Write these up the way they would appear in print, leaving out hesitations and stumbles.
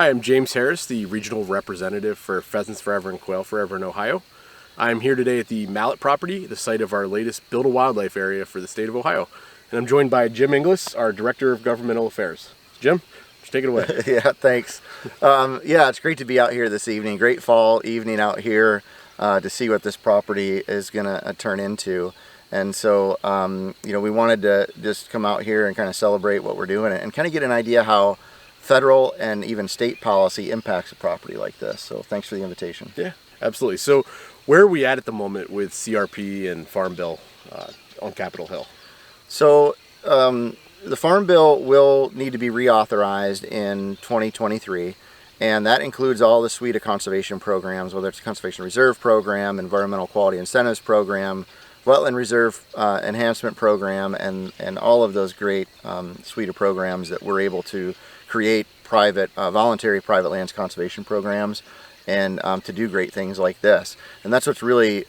Hi, I'm James Harris, the Regional Representative for Pheasants Forever and Quail Forever in Ohio. I'm here today at the Mallet property, the site of our latest Build a Wildlife area for the state of Ohio. And I'm joined by Jim Inglis, our Director of Governmental Affairs. Jim, just take it away. Yeah, thanks. Yeah, it's great to be out here this evening. Great fall evening out here to see what this property is going to turn into. And so, we wanted to just come out here and kind of celebrate what we're doing and kind of get an idea how federal and even state policy impacts a property like this. So thanks for the invitation. Yeah, absolutely. So where are we at the moment with CRP and Farm Bill on Capitol Hill? So the Farm Bill will need to be reauthorized in 2023. And that includes all the suite of conservation programs, whether it's a Conservation Reserve Program, Environmental Quality Incentives Program, Wetland Reserve Enhancement Program, and all of those great suite of programs that we're able to create voluntary private lands conservation programs and to do great things like this. And that's what's really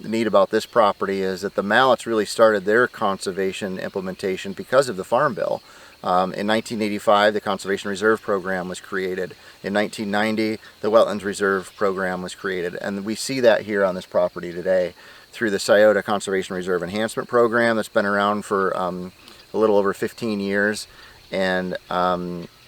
neat about this property is that the Mallets really started their conservation implementation because of the Farm Bill. In 1985, the Conservation Reserve Program was created. In 1990, the Wetlands Reserve Program was created. And we see that here on this property today through the Scioto Conservation Reserve Enhancement Program that's been around for a little over 15 years. And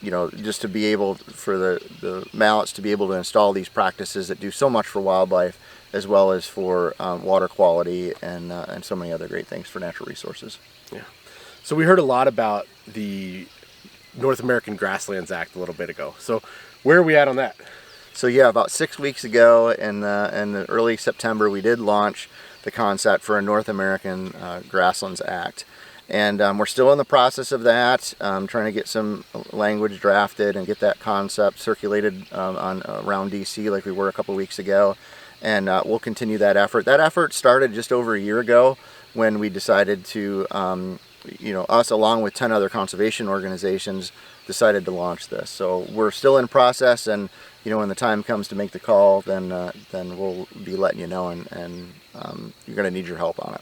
just to be able for the Mallets to be able to install these practices that do so much for wildlife as well as for water quality and so many other great things for natural resources. Yeah. So we heard a lot about the North American Grasslands Act a little bit ago. So where are we at on that? So yeah, about 6 weeks ago in the early September, we did launch the concept for a North American Grasslands Act. And we're still in the process of that, trying to get some language drafted and get that concept circulated around DC like we were a couple weeks ago. And we'll continue that effort. That effort started just over a year ago when we decided to, us along with 10 other conservation organizations decided to launch this. So we're still in process, and when the time comes to make the call, then we'll be letting you know, and you're going to need your help on it.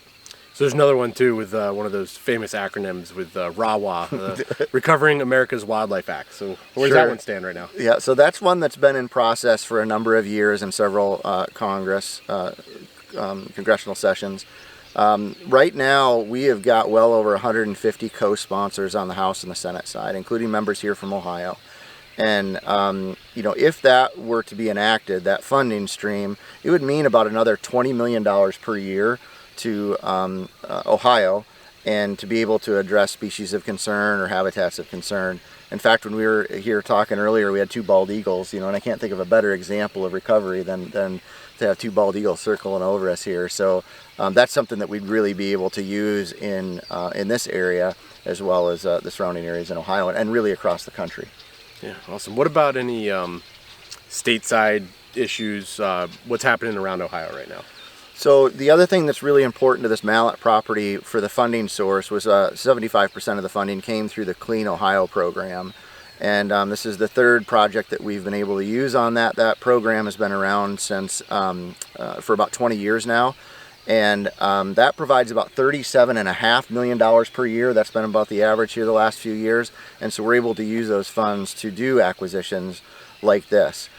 So there's another one too with one of those famous acronyms with RAWA, the Recovering America's Wildlife Act. So where does that one stand right now? Yeah, so that's one that's been in process for a number of years in several congressional sessions. Right now, we have got well over 150 co-sponsors on the House and the Senate side, including members here from Ohio. And, if that were to be enacted, that funding stream, it would mean about another $20 million per year to Ohio, and to be able to address species of concern or habitats of concern. In fact, when we were here talking earlier, we had two bald eagles, and I can't think of a better example of recovery than to have two bald eagles circling over us here. So that's something that we'd really be able to use in this area as well as the surrounding areas in Ohio and really across the country. Yeah, awesome. What about any stateside issues? What's happening around Ohio right now? So the other thing that's really important to this Mallet property for the funding source was 75% of the funding came through the Clean Ohio program. And this is the third project that we've been able to use on that. That program has been around since for about 20 years now. And that provides about $37.5 million per year. That's been about the average here the last few years. And so we're able to use those funds to do acquisitions like this.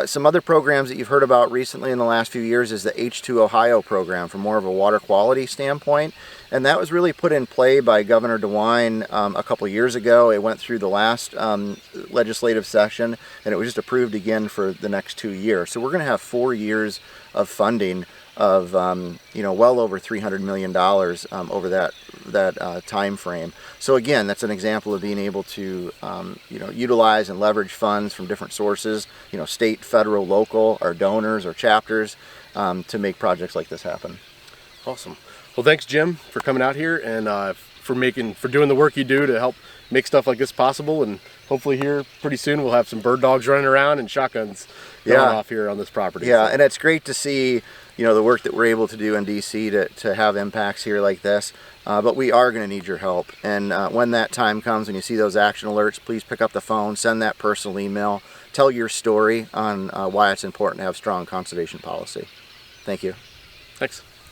Some other programs that you've heard about recently in the last few years is the H2 Ohio program from more of a water quality standpoint. And that was really put in play by Governor DeWine a couple years ago. It went through the last legislative session, and it was just approved again for the next 2 years. So we're going to have 4 years of funding of well over $300 million over that time frame. So again, that's an example of being able to utilize and leverage funds from different sources, state, federal, local, our donors or chapters, to make projects like this happen. Awesome. Well, thanks, Jim, for coming out here and for doing the work you do to help make stuff like this possible. And hopefully here pretty soon we'll have some bird dogs running around and shotguns going off here on this property. Yeah, and it's great to see the work that we're able to do in DC to have impacts here like this. But we are going to need your help. And when that time comes and you see those action alerts, please pick up the phone, send that personal email, tell your story on why it's important to have strong conservation policy. Thank you. Thanks.